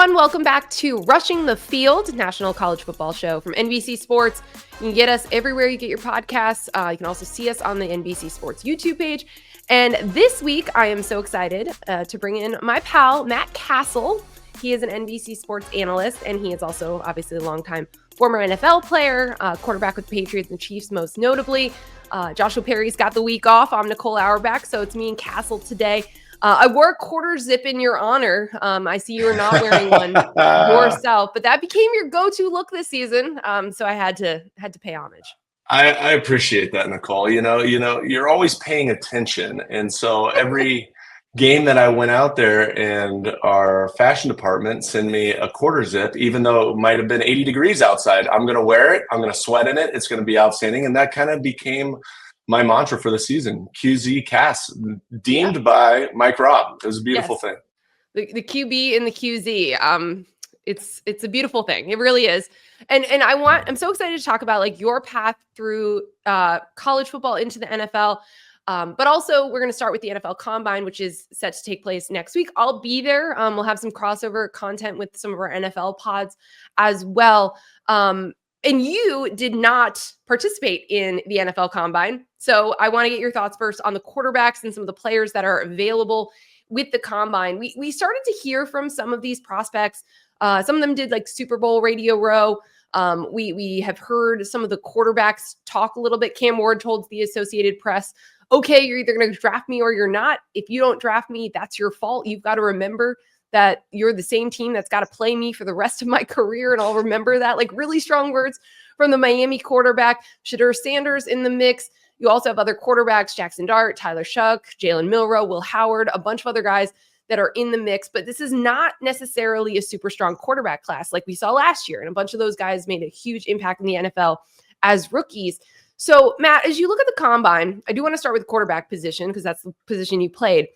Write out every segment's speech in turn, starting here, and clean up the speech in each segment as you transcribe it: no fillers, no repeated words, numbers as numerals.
everyone. Welcome back to Rushing the Field, national college football show from NBC Sports. You can get us everywhere you get your podcasts. You can also see us on the NBC Sports YouTube page. And this week, I am so excited to bring in my pal, Matt Cassel. He is an NBC Sports analyst, and he is also obviously a longtime former NFL player, quarterback with the Patriots and Chiefs most notably. Joshua Perry's got the week off. I'm Nicole Auerbach, so it's me and Cassel today. I wore a quarter zip in your honor. I see you are not wearing one yourself, but that became your go-to look this season. So I had to pay homage. I appreciate that, Nicole. You know, you're always paying attention. And so every game that I went out there and our fashion department sent me a quarter zip, even though it might have been 80 degrees outside, I'm going to wear it. I'm going to sweat in it. It's going to be outstanding. And that kind of became my mantra for the season. QZ Cass, deemed by Mike Robb. It was a beautiful thing. The QB and the QZ. It's a beautiful thing. It really is. And I'm so excited to talk about like your path through college football into the NFL. But also we're going to start with the NFL Combine, which is set to take place next week. I'll be there. We'll have some crossover content with some of our NFL pods as well. And you did not participate in the NFL Combine. So I want to get your thoughts first on the quarterbacks and some of the players that are available with the Combine. We started to hear from some of these prospects. Some of them did like Super Bowl Radio Row. We have heard some of the quarterbacks talk a little bit. Cam Ward told the Associated Press, okay, you're either going to draft me or you're not. If you don't draft me, that's your fault. You've got to remember that you're the same team that's got to play me for the rest of my career. And I'll remember that. Like really strong words from the Miami quarterback, Shedeur Sanders in the mix. You also have other quarterbacks, Jackson Dart, Tyler Shuck, Jalen Milroe, Will Howard, a bunch of other guys that are in the mix. But this is not necessarily a super strong quarterback class like we saw last year. And a bunch of those guys made a huge impact in the NFL as rookies. So Matt, as you look at the Combine, I do want to start with the quarterback position because that's the position you played.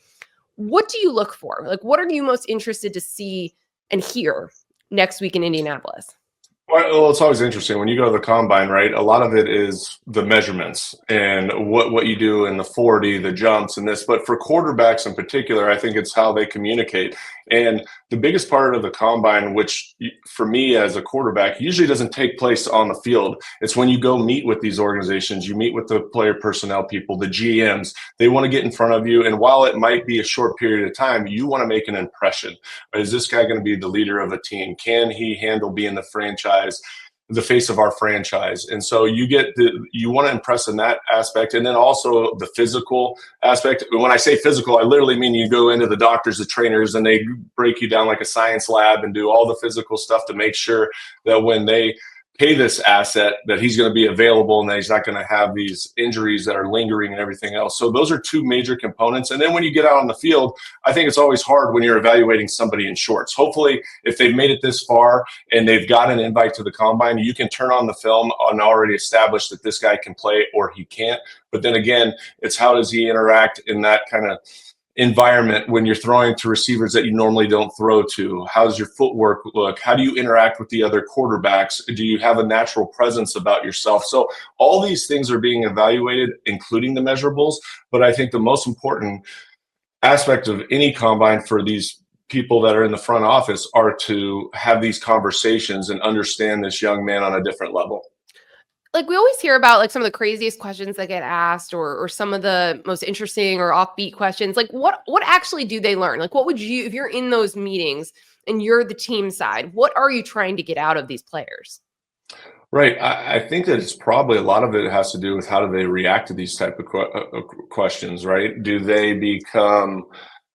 What do you look for? Like, what are you most interested to see and hear next week in Indianapolis? Well, it's always interesting when you go to the Combine, right? A lot of it is the measurements and what you do in the 40, the jumps and this. But for quarterbacks in particular, I think it's how they communicate. And the biggest part of the Combine, which for me as a quarterback, usually doesn't take place on the field. It's when you go meet with these organizations, you meet with the player personnel people, the GMs. They want to get in front of you. And while it might be a short period of time, you want to make an impression. Is this guy going to be the leader of a team? Can he handle being the face of our franchise? And so you want to impress in that aspect. And then also the physical aspect. When I say physical, I literally mean you go into the doctors, the trainers, and they break you down like a science lab and do all the physical stuff to make sure that when they pay this asset that he's going to be available and that he's not going to have these injuries that are lingering and everything else. So those are two major components. And then when you get out on the field, I think it's always hard when you're evaluating somebody in shorts. Hopefully, if they've made it this far and they've got an invite to the Combine, you can turn on the film and already establish that this guy can play or he can't. But then again, it's how does he interact in that kind of environment when you're throwing to receivers that you normally don't throw to? How does your footwork look? How do you interact with the other quarterbacks? Do you have a natural presence about yourself? So all these things are being evaluated, including the measurables. But I think the most important aspect of any Combine for these people that are in the front office are to have these conversations and understand this young man on a different level. Like we always hear about like some of the craziest questions that get asked or some of the most interesting or offbeat questions. Like what actually do they learn? Like what would you, if you're in those meetings and you're the team side, what are you trying to get out of these players? Right. I think that it's probably a lot of it has to do with how do they react to these type of questions, right? Do they become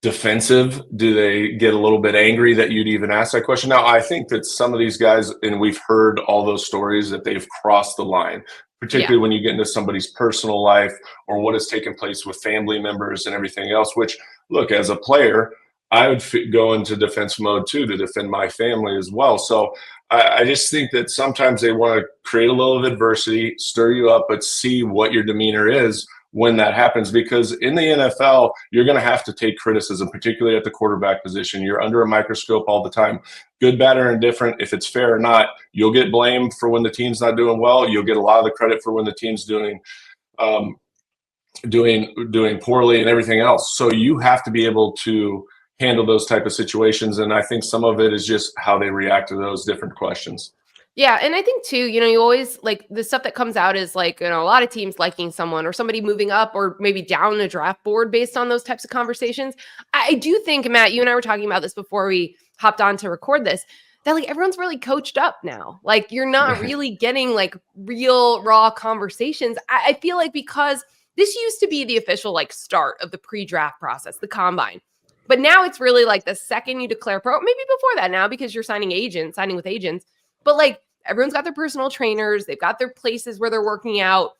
defensive? Do they get a little bit angry that you'd even ask that question? Now, I think that some of these guys, and we've heard all those stories, that they've crossed the line, particularly when you get into somebody's personal life or what has taken place with family members and everything else, which, look, as a player, I would go into defense mode too to defend my family as well. So I just think that sometimes they want to create a little adversity, stir you up, but see what your demeanor is when that happens, because in the NFL, you're going to have to take criticism, particularly at the quarterback position. You're under a microscope all the time, good, bad, or indifferent. If it's fair or not, you'll get blamed for when the team's not doing well. You'll get a lot of the credit for when the team's doing poorly and everything else. So you have to be able to handle those type of situations. And I think some of it is just how they react to those different questions. Yeah. And I think too, you always like the stuff that comes out is like, a lot of teams liking someone or somebody moving up or maybe down the draft board based on those types of conversations. I do think, Matt, you and I were talking about this before we hopped on to record this, that like everyone's really coached up now. Like you're not really getting like real raw conversations. I feel like because this used to be the official like start of the pre-draft process, the combine. But now it's really like the second you declare pro, maybe before that now because you're signing with agents. But like everyone's got their personal trainers, they've got their places where they're working out.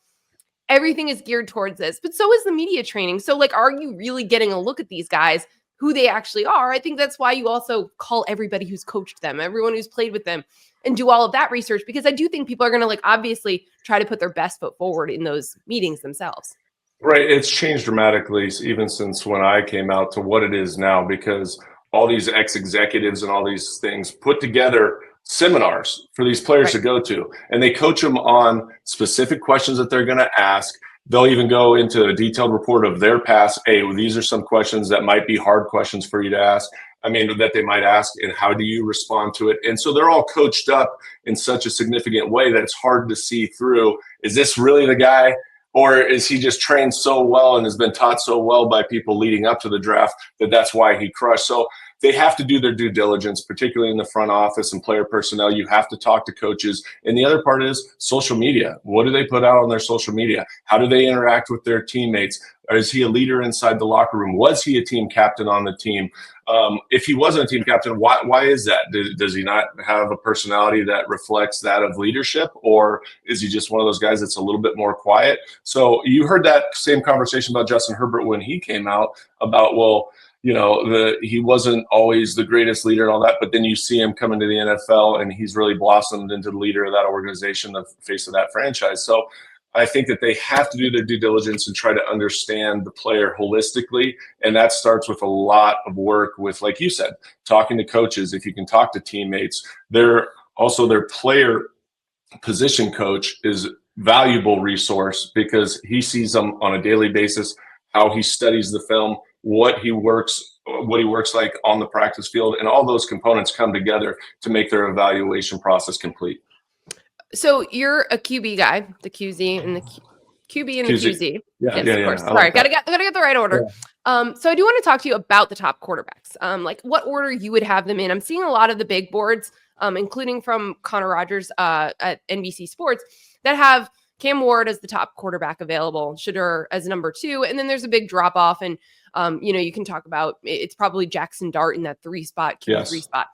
Everything is geared towards this, but so is the media training. So like, are you really getting a look at these guys, who they actually are? I think that's why you also call everybody who's coached them, everyone who's played with them, and do all of that research, because I do think people are going to like obviously try to put their best foot forward in those meetings themselves. Right. It's changed dramatically even since when I came out to what it is now, because all these ex-executives and all these things put together seminars for these players to go to, and they coach them on specific questions that they're going to ask. They'll even go into a detailed report of their past. Hey, well, these are some questions that might be hard questions for you to ask. I mean, that they might ask, and how do you respond to it? And so they're all coached up in such a significant way that it's hard to see through. Is this really the guy? Or is he just trained so well and has been taught so well by people leading up to the draft that that's why he crushed? So they have to do their due diligence, particularly in the front office and player personnel. You have to talk to coaches. And the other part is social media. What do they put out on their social media? How do they interact with their teammates? Or is he a leader inside the locker room? Was he a team captain on the team? If he wasn't a team captain, why is that? Does he not have a personality that reflects that of leadership? Or is he just one of those guys that's a little bit more quiet? So you heard that same conversation about Justin Herbert when he came out about, well, he wasn't always the greatest leader and all that, but then you see him come into the NFL and he's really blossomed into the leader of that organization, the face of that franchise. So I think that they have to do their due diligence and try to understand the player holistically. And that starts with a lot of work with, like you said, talking to coaches. If you can talk to teammates, their player position coach is valuable resource because he sees them on a daily basis, how he studies the film, what he works like on the practice field, and all those components come together to make their evaluation process complete. So you're a QB guy, the QZ and the QB and the QZ. Yeah, yes, of course. Sorry, gotta get the right order. Yeah. So I do want to talk to you about the top quarterbacks. Like what order you would have them in. I'm seeing a lot of the big boards, including from Connor Rogers at NBC Sports, that have Cam Ward as the top quarterback available, Shedeur as number 2, and then there's a big drop off. And you can talk about it's probably Jackson Dart in that 3 spot, QB3 spot.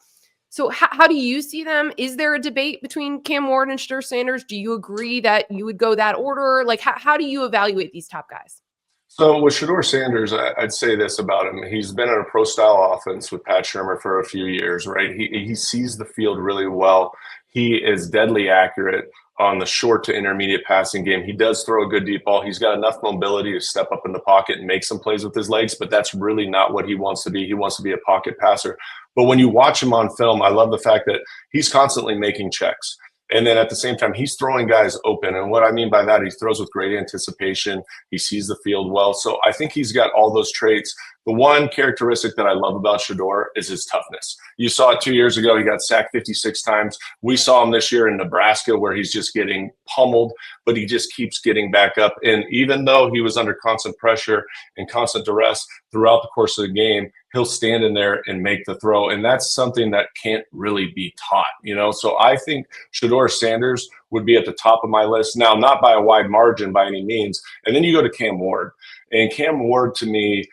So how do you see them? Is there a debate between Cam Ward and Shedeur Sanders? Do you agree that you would go that order? Like, how do you evaluate these top guys? So with Shedeur Sanders, I'd say this about him. He's been in a pro-style offense with Pat Shurmur for a few years, right? He sees the field really well. He is deadly accurate on the short to intermediate passing game. He does throw a good deep ball. He's got enough mobility to step up in the pocket and make some plays with his legs, but that's really not what he wants to be. He wants to be a pocket passer. But when you watch him on film, I love the fact that he's constantly making checks. And then at the same time, he's throwing guys open. And what I mean by that, he throws with great anticipation. He sees the field well. So I think he's got all those traits. The one characteristic that I love about Shedeur is his toughness. You saw it 2 years ago. He got sacked 56 times. We saw him this year in Nebraska where he's just getting pummeled, but he just keeps getting back up. And even though he was under constant pressure and constant duress throughout the course of the game, he'll stand in there and make the throw. And that's something that can't really be taught, So I think Shedeur Sanders would be at the top of my list. Now, not by a wide margin by any means. And then you go to Cam Ward. And Cam Ward, to me,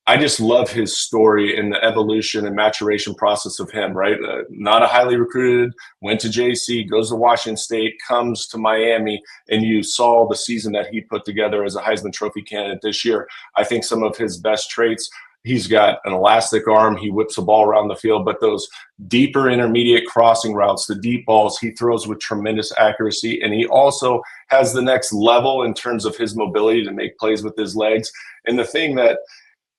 I just love his story and the evolution and maturation process of him, right? Not a highly recruited, went to JC, goes to Washington State, comes to Miami, and you saw the season that he put together as a Heisman Trophy candidate this year. I think some of his best traits, he's got an elastic arm. He whips the ball around the field, but those deeper intermediate crossing routes, the deep balls, he throws with tremendous accuracy. And he also has the next level in terms of his mobility to make plays with his legs. And the thing that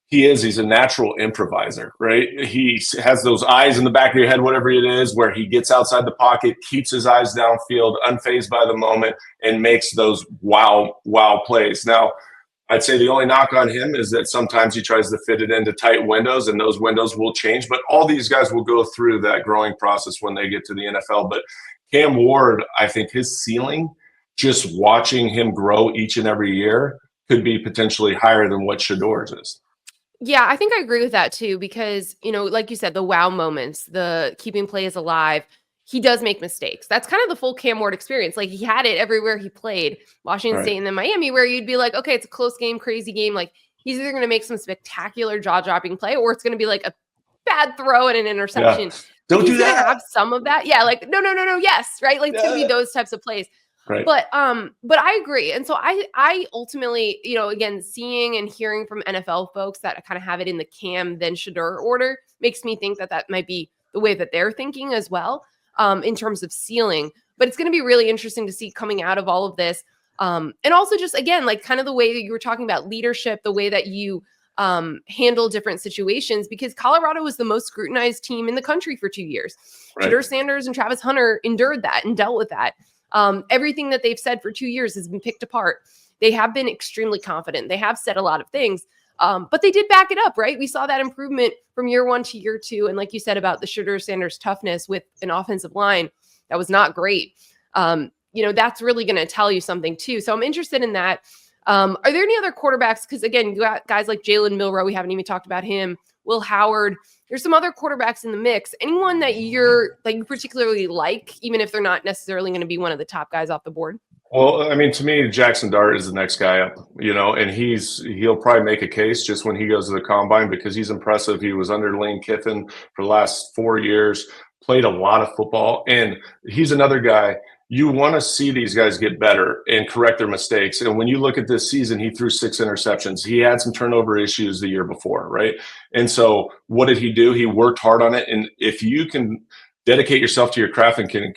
he's a natural improviser, right? He has those eyes in the back of your head, whatever it is, where he gets outside the pocket, keeps his eyes downfield, unfazed by the moment, and makes those wow plays. Now, I'd say the only knock on him is that sometimes he tries to fit it into tight windows, and those windows will change. But all these guys will go through that growing process when they get to the NFL. But Cam Ward, I think his ceiling, just watching him grow each and every year, could be potentially higher than what Shador's is. Yeah, I think I agree with that too, because, like you said, the wow moments, the keeping plays alive, he does make mistakes. That's kind of the full Cam Ward experience. Like, he had it everywhere he played, Washington Right. State and then Miami, where you'd be like, okay, it's a close game, crazy game. Like, he's either going to make some spectacular jaw-dropping play, or it's going to be like a bad throw and an interception. Yeah. Don't do that. Have some of that. Yeah, like no, yes, right? Like, it's going to be those types of plays. Right. But I agree. And so I ultimately, again, seeing and hearing from NFL folks that kind of have it in the Cam then Shador order makes me think that might be the way that they're thinking as well, in terms of ceiling. But it's going to be really interesting to see coming out of all of this. And also just, again, like kind of the way that you were talking about leadership, the way that you handle different situations, because Colorado was the most scrutinized team in the country for 2 years. Right. Shedeur Sanders and Travis Hunter endured that and dealt with that. Everything that they've said for 2 years has been picked apart. They have been extremely confident. They have said a lot of things, but they did back it up, right? We saw that improvement from year 1 to year 2. And like you said about the Shedeur Sanders toughness with an offensive line that was not great. That's really going to tell you something too. So I'm interested in that. Are there any other quarterbacks? Because again, you got guys like Jalen Milroe. We haven't even talked about him. Will Howard. There's some other quarterbacks in the mix. Anyone that you particularly like, even if they're not necessarily going to be one of the top guys off the board? Well, I mean, to me, Jackson Dart is the next guy up, and he'll probably make a case just when he goes to the combine, because he's impressive. He was under Lane Kiffin for the last 4 years, played a lot of football, and he's another guy. You want to see these guys get better and correct their mistakes. And when you look at this season, he threw 6 interceptions. He had some turnover issues the year before, right? And so what did he do? He worked hard on it. And if you can dedicate yourself to your craft and can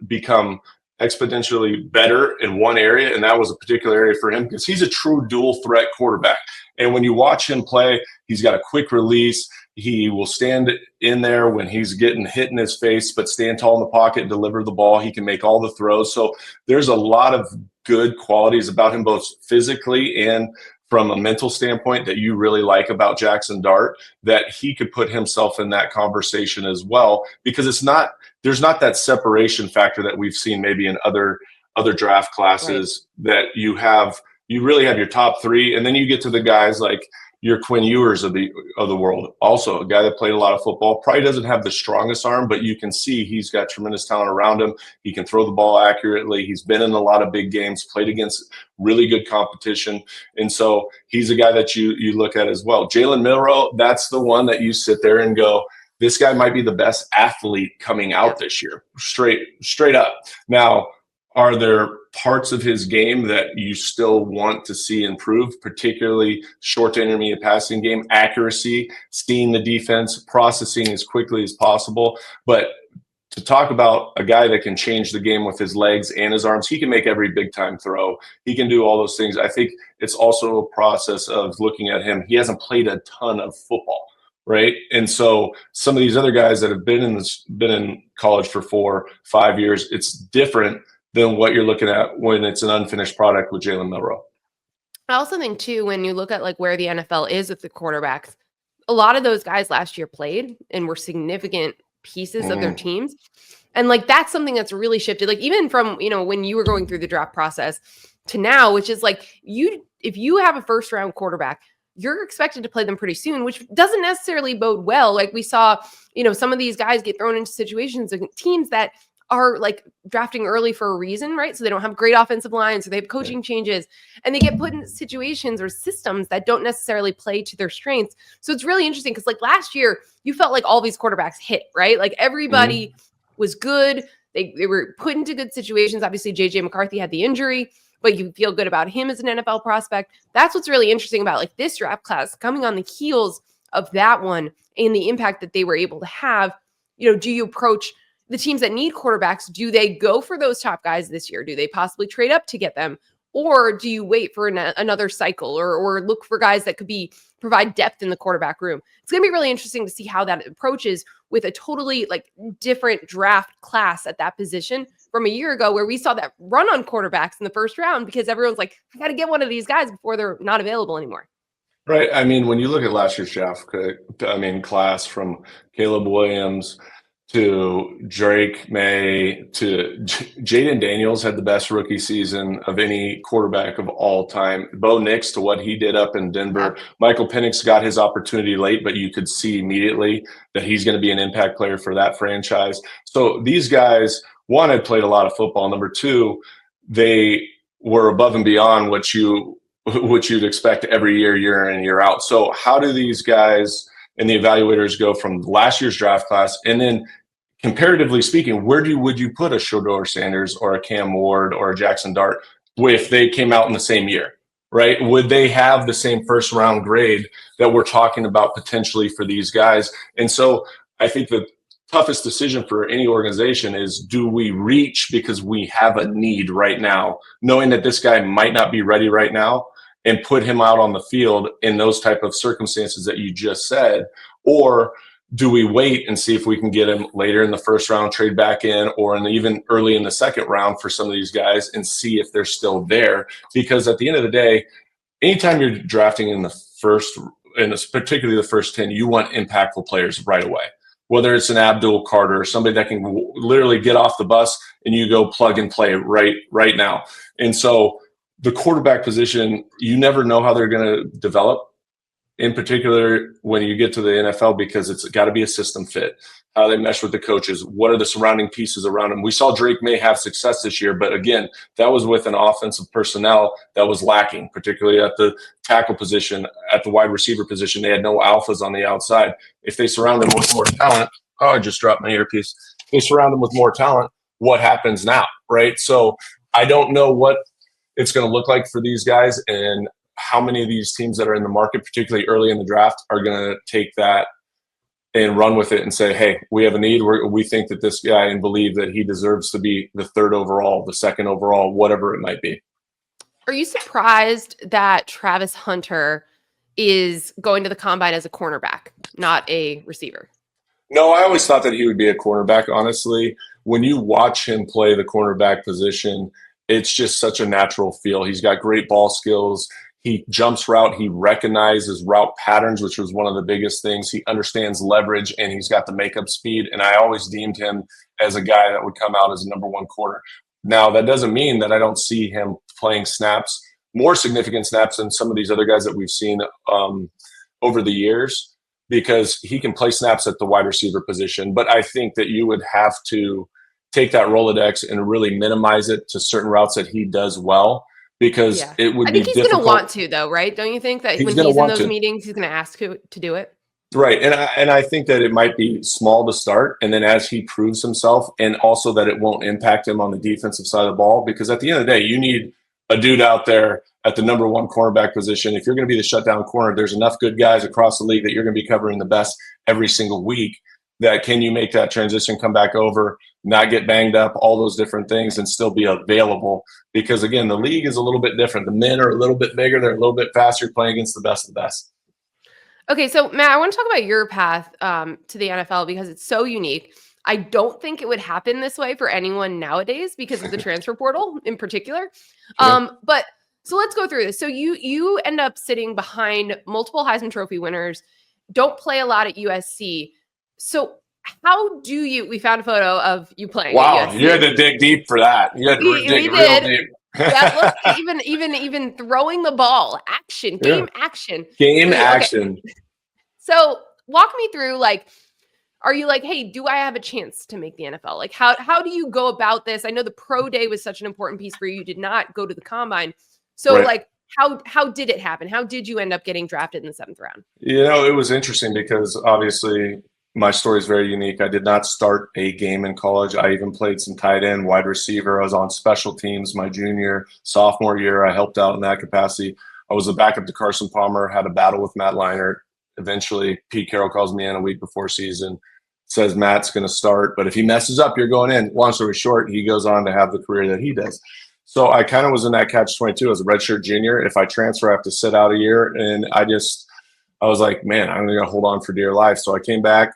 become exponentially better in one area, and that was a particular area for him, because he's a true dual threat quarterback. And when you watch him play, he's got a quick release. He will stand in there when he's getting hit in his face, but stand tall in the pocket and deliver the ball. He can make all the throws. So there's a lot of good qualities about him, both physically and from a mental standpoint, that you really like about Jackson Dart, that he could put himself in that conversation as well, because there's not that separation factor that we've seen maybe in other draft classes, right? That you really have your top 3, and then you get to the guys like your Quinn Ewers of the world. Also a guy that played a lot of football, probably doesn't have the strongest arm, but you can see he's got tremendous talent around him. He can throw the ball accurately. He's been in a lot of big games, played against really good competition. And so he's a guy that you look at as well. Jalen Milroe, that's the one that you sit there and go, this guy might be the best athlete coming out this year, straight up. Now, are there parts of his game that you still want to see improve, particularly short to intermediate passing game, accuracy, seeing the defense, processing as quickly as possible? But to talk about a guy that can change the game with his legs and his arms, he can make every big-time throw. He can do all those things. I think it's also a process of looking at him. He hasn't played a ton of football, right? And so some of these other guys that have been in college for 4-5 years, it's different than what you're looking at when it's an unfinished product with Jalen Milroe. I also think too, when you look at like where the NFL is with the quarterbacks, a lot of those guys last year played and were significant pieces of their teams. And like, that's something that's really shifted. Like, even from, when you were going through the draft process to now, which is like, if you have a first round quarterback, you're expected to play them pretty soon, which doesn't necessarily bode well. Like, we saw, some of these guys get thrown into situations of teams that are like drafting early for a reason, right? So they don't have great offensive lines, or they have coaching changes, and they get put in situations or systems that don't necessarily play to their strengths. So it's really interesting, because like last year, you felt like all these quarterbacks hit, right? Like everybody was good. They were put into good situations. Obviously, JJ McCarthy had the injury, but you feel good about him as an NFL prospect. That's what's really interesting about like this draft class coming on the heels of that one and the impact that they were able to have. Do you approach the teams that need quarterbacks? Do they go for those top guys this year? Do they possibly trade up to get them? Or do you wait for another cycle or look for guys that could provide depth in the quarterback room? It's going to be really interesting to see how that approaches with a totally like different draft class at that position from a year ago where we saw that run on quarterbacks in the first round because everyone's like, I got to get one of these guys before they're not available anymore. Right. I mean, when you look at last year's draft, class from Caleb Williams to Drake May to Jaden Daniels had the best rookie season of any quarterback of all time. Bo Nix to what he did up in Denver. Yeah. Michael Penix got his opportunity late, but you could see immediately that he's going to be an impact player for that franchise. So these guys, one, had played a lot of football. Number two, they were above and beyond what you'd expect every year, year in and year out. So how do these guys and the evaluators go from last year's draft class, and then comparatively speaking, where would you put a Shedeur Sanders or a Cam Ward or a Jackson Dart if they came out in the same year, right? Would they have the same first round grade that we're talking about potentially for these guys? And so I think the toughest decision for any organization is, do we reach because we have a need right now, knowing that this guy might not be ready right now, and put him out on the field in those type of circumstances that you just said? Or do we wait and see if we can get him later in the first round, trade back in, or even early in the second round for some of these guys and see if they're still there? Because at the end of the day, anytime you're drafting in the first, and particularly the first 10, you want impactful players right away. Whether it's an Abdul Carter, somebody that can literally get off the bus and you go plug and play right now. And so the quarterback position, you never know how they're going to develop, in particular when you get to the NFL, because it's got to be a system fit, how they mesh with the coaches, what are the surrounding pieces around them. We saw Drake May have success this year, but again, that was with an offensive personnel that was lacking, particularly at the tackle position, at the wide receiver position. They had no alphas on the outside. If they surround them with more talent, I just dropped my earpiece. If they surround them with more talent, what happens now, right? So I don't know what it's going to look like for these guys, and how many of these teams that are in the market, particularly early in the draft, are going to take that and run with it and say, hey, we have a need. We think that this guy, and believe that he deserves to be the third overall, the second overall, whatever it might be. Are you surprised that Travis Hunter is going to the combine as a cornerback, not a receiver? No, I always thought that he would be a cornerback, honestly. When you watch him play the cornerback position, it's just such a natural feel. He's got great ball skills. He jumps route. He recognizes route patterns, which was one of the biggest things. He understands leverage, and he's got the makeup speed. And I always deemed him as a guy that would come out as a number one corner. Now, that doesn't mean that I don't see him playing snaps, more significant snaps than some of these other guys that we've seen over the years, because he can play snaps at the wide receiver position. But I think that you would have to take that Rolodex and really minimize it to certain routes that he does well, because it would be difficult. I think he's going to want to, though, right? Don't you think that when he's in those meetings, he's going to ask to do it? Right. And I think that it might be small to start, and then as he proves himself, and also that it won't impact him on the defensive side of the ball, because at the end of the day, you need a dude out there at the number one cornerback position. If you're going to be the shutdown corner, there's enough good guys across the league that you're going to be covering the best every single week. That can you make that transition, come back over, not get banged up, all those different things, and still be available? Because, again, the league is a little bit different. The men are a little bit bigger. They're a little bit faster, playing against the best of the best. Okay, so, Matt, I want to talk about your path to the NFL, because it's so unique. I don't think it would happen this way for anyone nowadays because of the transfer portal in particular. But so let's go through this. So you end up sitting behind multiple Heisman Trophy winners, don't play a lot at USC. So how do you? We found a photo of you playing. Wow, you had to dig deep for that. You had to dig real deep. Yeah, look, even throwing the ball, action, game action. Action. So walk me through, like, are you like, hey, do I have a chance to make the NFL? Like, how do you go about this? I know the pro day was such an important piece for you. You did not go to the combine. So like, how did it happen? How did you end up getting drafted in the 7th round? You know, it was interesting because obviously my story is very unique. I did not start a game in college. I even played some tight end, wide receiver. I was on special teams my junior, sophomore year. I helped out in that capacity. I was a backup to Carson Palmer, had a battle with Matt Leinart. Eventually, Pete Carroll calls me in a week before season, says Matt's going to start, but if he messes up, you're going in. Long story short, he goes on to have the career that he does. So I kind of was in that catch-22 as a redshirt junior. If I transfer, I have to sit out a year. And I was like, man, I'm going to hold on for dear life. So I came back,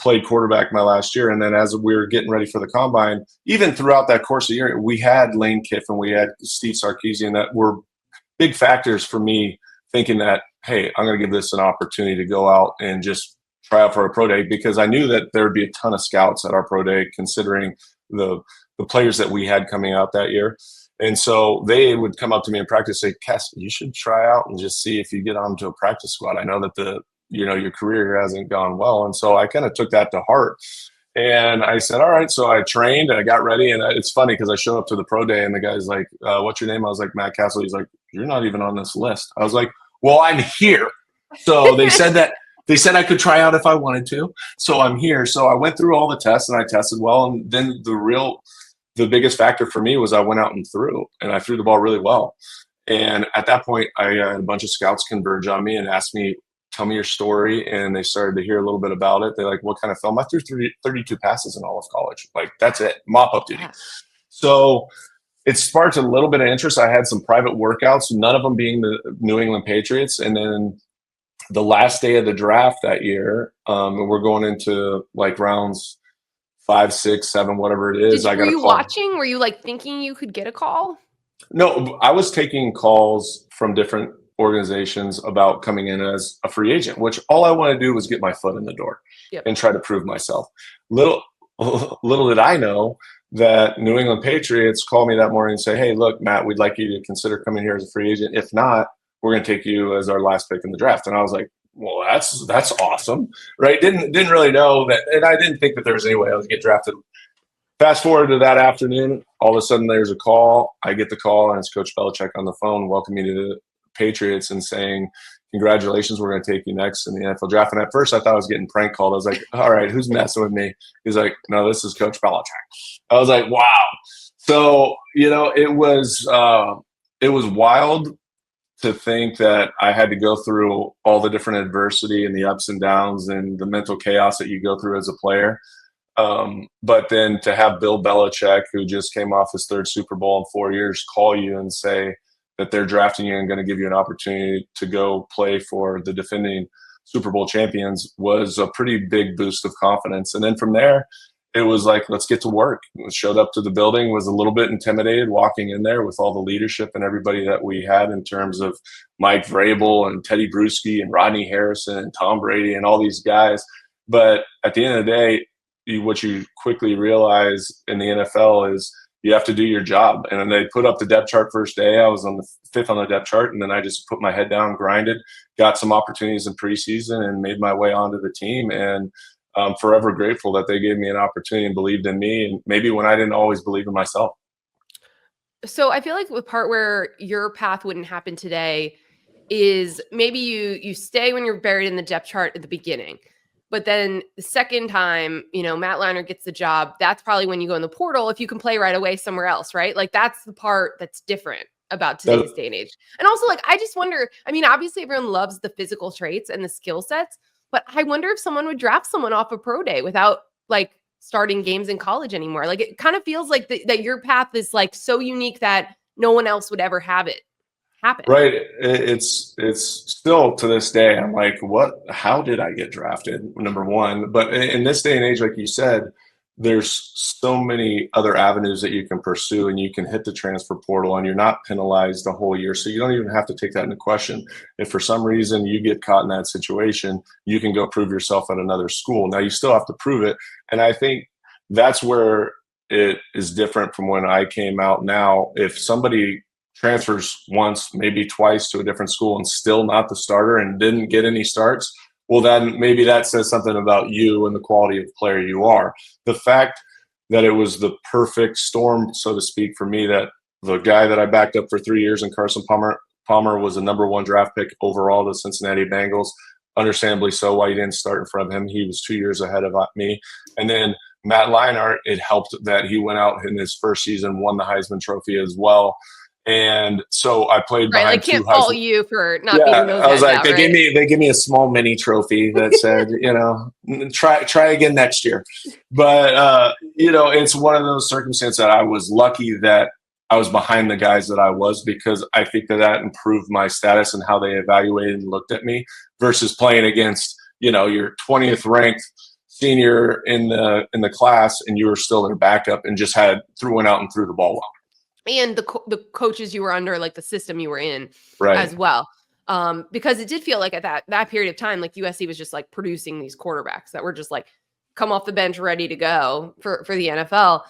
played quarterback my last year. And then as we were getting ready for the combine, even throughout that course of the year, we had Lane Kiffin, we had Steve Sarkisian that were big factors for me thinking that, hey, I'm going to give this an opportunity to go out and just try out for a pro day, because I knew that there would be a ton of scouts at our pro day considering the players that we had coming out that year. And so they would come up to me in practice and say, Cass, you should try out and just see if you get onto a practice squad. I know that your career here hasn't gone well. And so I kind of took that to heart. And I said, all right. So I trained and I got ready. And it's funny because I showed up to the pro day and the guy's like, what's your name? I was like, Matt Cassel. He's like, you're not even on this list. I was like, well, I'm here. So they said that. They said I could try out if I wanted to. So I'm here. So I went through all the tests and I tested well. And then the biggest factor for me was I went out and threw the ball really well. And at that point, I had a bunch of scouts converge on me and asked me, tell me your story. And they started to hear a little bit about it. They're like, what kind of film? I threw 32 passes in all of college. Like, that's it. Mop up duty. So it sparked a little bit of interest. I had some private workouts, none of them being the New England Patriots. And then the last day of the draft that year, and we're going into like rounds 5, 6, 7, whatever it is. Were you watching? Were you like thinking you could get a call? No, I was taking calls from different organizations about coming in as a free agent, which all I want to do was get my foot in the door and try to prove myself. Little did I know that New England Patriots called me that morning and say, hey, look, Matt, we'd like you to consider coming here as a free agent. If not, we're going to take you as our last pick in the draft. And I was like, well, that's awesome, right? Didn't really know that, and I didn't think that there was any way I was get drafted. Fast forward to that afternoon, all of a sudden there's a call. I get the call, and it's Coach Belichick on the phone welcoming me to the Patriots and saying, congratulations, we're going to take you next in the NFL draft. And at first I thought I was getting prank called. I was like, all right, who's messing with me? He's like, no, this is Coach Belichick. I was like, wow. So, it was wild to think that I had to go through all the different adversity and the ups and downs and the mental chaos that you go through as a player. But then to have Bill Belichick, who just came off his 3rd Super Bowl in 4 years, call you and say that they're drafting you and going to give you an opportunity to go play for the defending Super Bowl champions was a pretty big boost of confidence. And then from there, it was like, let's get to work. Showed up to the building, was a little bit intimidated walking in there with all the leadership and everybody that we had in terms of Mike Vrabel and Teddy Bruschi and Rodney Harrison and Tom Brady and all these guys. But at the end of the day, what you quickly realize in the NFL is you have to do your job. And then they put up the depth chart first day. I was on the 5th on the depth chart, and then I just put my head down, grinded, got some opportunities in preseason, and made my way onto the team. And I'm forever grateful that they gave me an opportunity and believed in me, and maybe when I didn't always believe in myself. So I feel like the part where your path wouldn't happen today is maybe you stay when you're buried in the depth chart at the beginning. But then the second time, Matt Leinart gets the job, that's probably when you go in the portal if you can play right away somewhere else, right? Like, that's the part that's different about today's day and age. And also, like, I just wonder, obviously everyone loves the physical traits and the skill sets, but I wonder if someone would draft someone off a pro day without, like, starting games in college anymore. Like, it kind of feels like that your path is, like, so unique that no one else would ever have it happen. Right. It's still to this day, I'm like, how did I get drafted? Number one. But in this day and age, like you said, there's so many other avenues that you can pursue, and you can hit the transfer portal and you're not penalized a whole year. So you don't even have to take that into question. If for some reason you get caught in that situation, you can go prove yourself at another school. Now you still have to prove it. And I think that's where it is different from when I came out. Now, if somebody transfers once, maybe twice to a different school and still not the starter and didn't get any starts, well, then maybe that says something about you and the quality of player you are. The fact that it was the perfect storm, so to speak, for me, that the guy that I backed up for 3 years in Carson Palmer was the number 1 draft pick overall to the Cincinnati Bengals. Understandably so, why he didn't start in front of him. He was 2 years ahead of me. And then Matt Leinart, it helped that he went out in his first season, won the Heisman Trophy as well. And so I played behind I can't fault you for not beating those guys. I was like, out, they gave me a small mini trophy that said, try again next year. But it's one of those circumstances that I was lucky that I was behind the guys that I was, because I think that improved my status and how they evaluated and looked at me versus playing against, your 20th ranked senior in the class, and you were still their backup and just went out and threw the ball well. And the coaches you were under, like the system you were in as well. Because it did feel like at that period of time, like USC was just like producing these quarterbacks that were just like come off the bench ready to go for the NFL.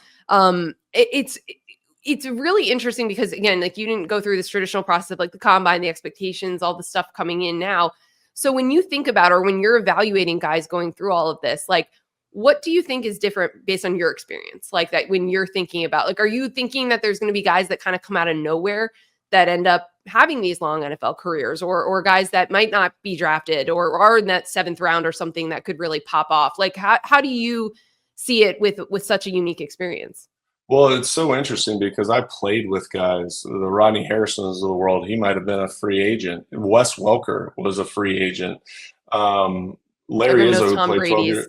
It's really interesting because, again, like you didn't go through this traditional process of like the combine, the expectations, all the stuff coming in now. So when you think about, or when you're evaluating guys going through all of this, like, what do you think is different based on your experience? Like that when you're thinking about, like, are you thinking that there's going to be guys that kind of come out of nowhere that end up having these long NFL careers, or guys that might not be drafted or are in that 7th round or something that could really pop off? Like, how do you see it with such a unique experience? Well, it's so interesting because I played with guys, the Rodney Harrisons of the world. He might have been a free agent. Wes Welker was a free agent. Larry Izzo, who played 12 years.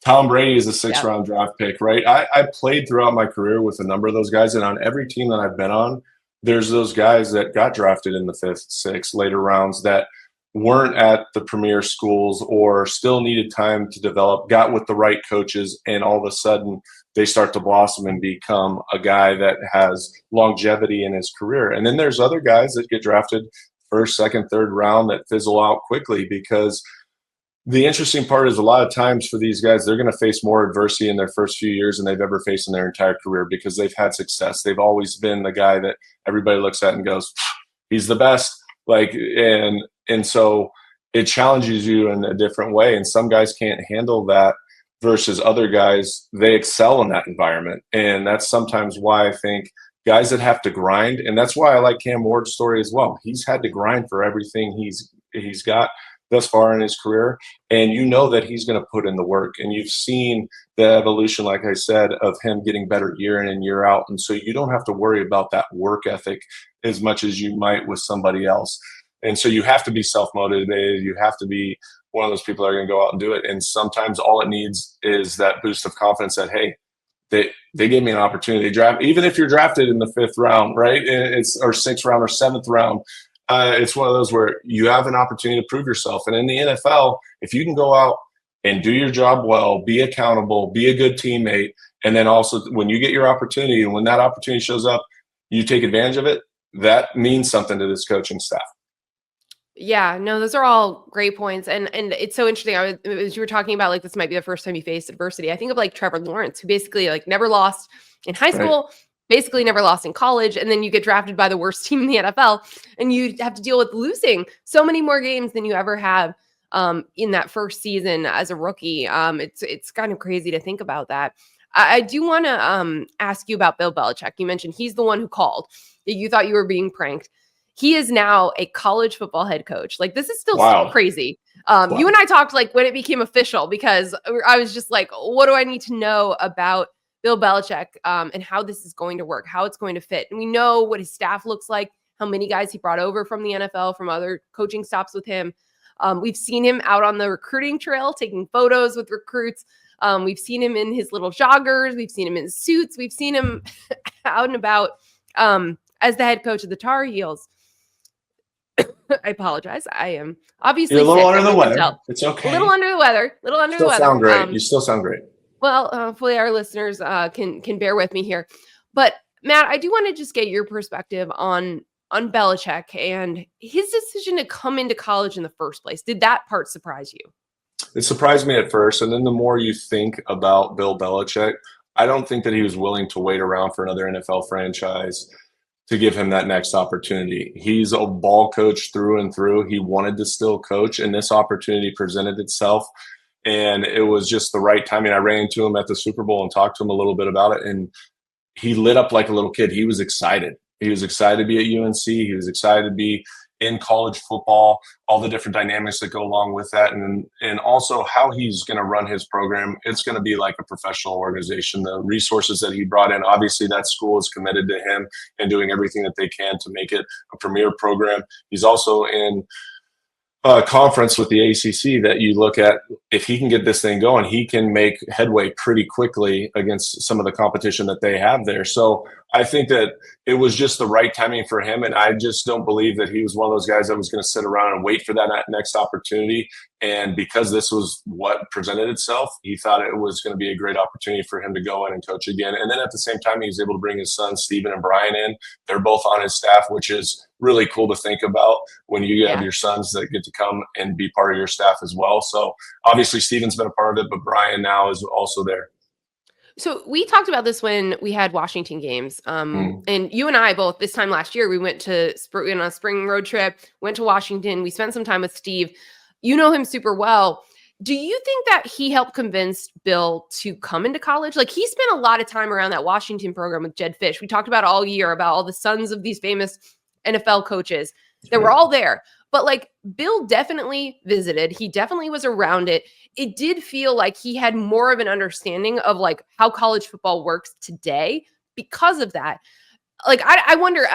Tom Brady is a 6th-round draft pick, right? I played throughout my career with a number of those guys, and on every team that I've been on, there's those guys that got drafted in the 5th, 6th, later rounds that weren't at the premier schools or still needed time to develop, got with the right coaches, and all of a sudden they start to blossom and become a guy that has longevity in his career. And then there's other guys that get drafted 1st, 2nd, 3rd round that fizzle out quickly, because the interesting part is a lot of times for these guys, they're going to face more adversity in their first few years than they've ever faced in their entire career because they've had success. They've always been the guy that everybody looks at and goes, he's the best. Like, and so it challenges you in a different way. And some guys can't handle that versus other guys, they excel in that environment. And that's sometimes why I think guys that have to grind, and that's why I like Cam Ward's story as well. He's had to grind for everything he's got thus far in his career, and you know that he's going to put in the work, and you've seen the evolution, like I said, of him getting better year in and year out, and so you don't have to worry about that work ethic as much as you might with somebody else. And so you have to be self-motivated. You have to be one of those people that are going to go out and do it, and sometimes all it needs is that boost of confidence that, hey, they gave me an opportunity to draft, even if you're drafted in the 5th round, right? It's or 6th round or 7th round. It's one of those where you have an opportunity to prove yourself. And in the NFL, if you can go out and do your job well, be accountable, be a good teammate, and then also when you get your opportunity and when that opportunity shows up, you take advantage of it, that means something to this coaching staff. Yeah, no, those are all great points. And it's so interesting. As you were talking about, like, this might be the first time you faced adversity, I think of like Trevor Lawrence, who basically like never lost in high school, basically never lost in college, and then you get drafted by the worst team in the NFL, and you have to deal with losing so many more games than you ever have in that first season as a rookie. It's kind of crazy to think about that. I do want to ask you about Bill Belichick. You mentioned he's the one who called that you thought you were being pranked. He is now a college football head coach. Like, this is still so crazy. You and I talked like when it became official, because I was just like, what do I need to know about Bill Belichick and how this is going to work, how it's going to fit? And we know what his staff looks like, how many guys he brought over from the NFL, from other coaching stops with him. We've seen him out on the recruiting trail, taking photos with recruits. We've seen him in his little joggers. We've seen him in suits. We've seen him out and about as the head coach of the Tar Heels. I apologize. I am obviously You're a little sick, under the weather. It's okay. A little under the weather. Still sound great. You still sound great. Well, hopefully our listeners can bear with me here. But Matt, I do want to just get your perspective on Belichick and his decision to come into college in the first place. Did that part surprise you? It surprised me at first, and then the more you think about Bill Belichick, I don't think that he was willing to wait around for another NFL franchise to give him that next opportunity. He's a ball coach through and through. He wanted to still coach, and this opportunity presented itself, and it was just the right timing. I ran into him at the Super Bowl and talked to him a little bit about it, and he lit up like a little kid. He was excited. He was excited to be at UNC. He was excited to be in college football, all the different dynamics that go along with that, and also how he's going to run his program. It's going to be like a professional organization. The resources that he brought in, obviously that school is committed to him and doing everything that they can to make it a premier program. He's also in a conference with the ACC that you look at. If he can get this thing going, he can make headway pretty quickly against some of the competition that they have there. So I think that it was just the right timing for him. And I just don't believe that he was one of those guys that was going to sit around and wait for that next opportunity. And because this was what presented itself, he thought it was going to be a great opportunity for him to go in and coach again. And then at the same time, he was able to bring his sons, Steven and Brian, in. They're both on his staff, which is really cool to think about when you have your sons that get to come and be part of your staff as well. So obviously Steven's been a part of it, but Brian now is also there. So we talked about this when we had Washington games. And you and I both this time last year, we went on a spring road trip, went to Washington. We spent some time with Steve. You know him super well. Do you think that he helped convince Bill to come into college? Like, he spent a lot of time around that Washington program with Jedd Fisch. We talked about all year about all the sons of these famous NFL coaches that were all there. But like, Bill definitely visited. He definitely was around it. It did feel like he had more of an understanding of like how college football works today because of that. Like, I wonder,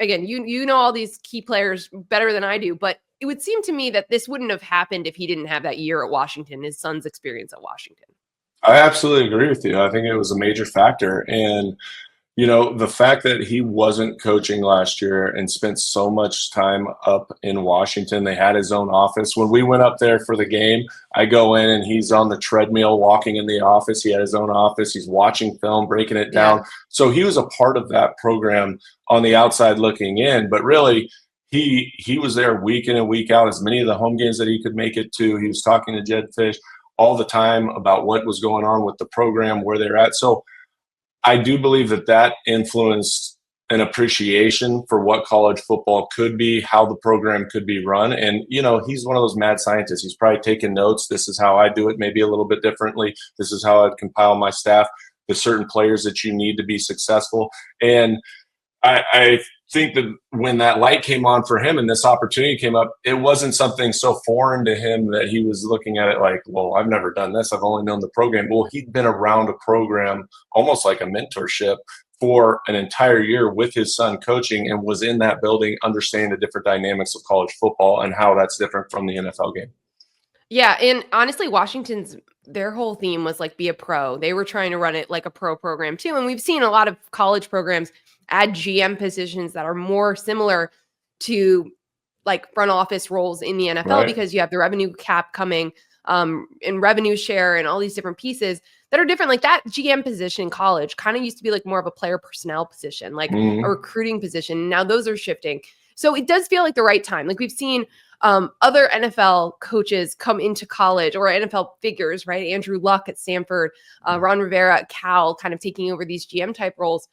you know all these key players better than I do, but it would seem to me that this wouldn't have happened if he didn't have that year at Washington, his son's experience at Washington. I absolutely agree with you. I think it was a major factor. And the fact that he wasn't coaching last year and spent so much time up in Washington, they had his own office. When we went up there for the game, I go in and he's on the treadmill walking in the office. He had his own office. He's watching film, breaking it down. So he was a part of that program on the outside looking in, but really he was there week in and week out, as many of the home games that he could make it to. He was talking to Jedd Fisch all the time about what was going on with the program, where they're at. So I do believe that influenced an appreciation for what college football could be, how the program could be run. And, he's one of those mad scientists. He's probably taking notes. This is how I do it, maybe a little bit differently. This is how I'd compile my staff, the certain players that you need to be successful. And I think that when that light came on for him and this opportunity came up, it wasn't something so foreign to him that he was looking at it like, well, I've never done this. I've only known the program. Well, he'd been around a program almost like a mentorship for an entire year with his son coaching, and was in that building understanding the different dynamics of college football and how that's different from the NFL game. Yeah, and honestly, their whole theme was like, be a pro. They were trying to run it like a pro program too. And we've seen a lot of college programs add GM positions that are more similar to like front office roles in the NFL, because you have the revenue cap coming and revenue share and all these different pieces that are different. Like that GM position in college kind of used to be like more of a player personnel position, like a recruiting position. Now those are shifting. So it does feel like the right time. Like we've seen other NFL coaches come into college, or NFL figures, right? Andrew Luck at Stanford, Ron Rivera at Cal, kind of taking over these GM type roles.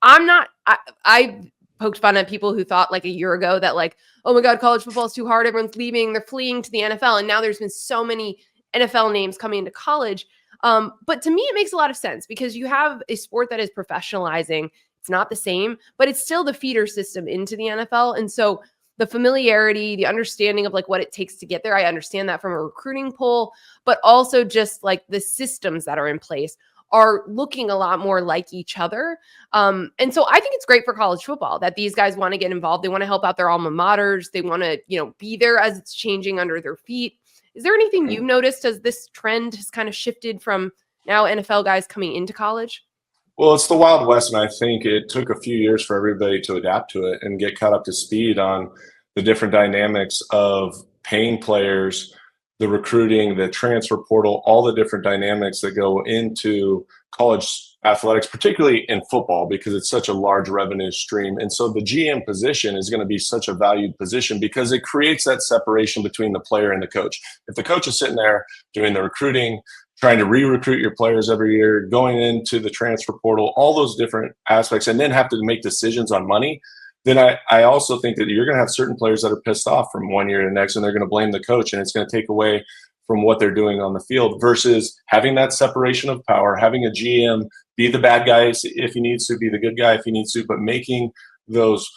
I poked fun at people who thought like a year ago that like, oh my God, college football is too hard. Everyone's leaving. They're fleeing to the NFL. And now there's been so many NFL names coming into college. But to me, it makes a lot of sense because you have a sport that is professionalizing. It's not the same, but it's still the feeder system into the NFL. And so the familiarity, the understanding of like what it takes to get there, I understand that from a recruiting pool, but also just like the systems that are in place are looking a lot more like each other. And so I think it's great for college football that these guys want to get involved. They want to help out their alma maters. They want to, be there as it's changing under their feet. Is there anything you've noticed as this trend has kind of shifted from now NFL guys coming into college? Well, it's the Wild West, and I think it took a few years for everybody to adapt to it and get caught up to speed on the different dynamics of paying players, the recruiting, the transfer portal, all the different dynamics that go into college athletics, particularly in football, because it's such a large revenue stream. And so the GM position is going to be such a valued position because it creates that separation between the player and the coach. If the coach is sitting there doing the recruiting, trying to re-recruit your players every year, going into the transfer portal, all those different aspects, and then have to make decisions on money, then I also think that you're going to have certain players that are pissed off from one year to the next, and they're going to blame the coach, and it's going to take away from what they're doing on the field, versus having that separation of power, having a GM be the bad guy if he needs to, be the good guy if he needs to, but making those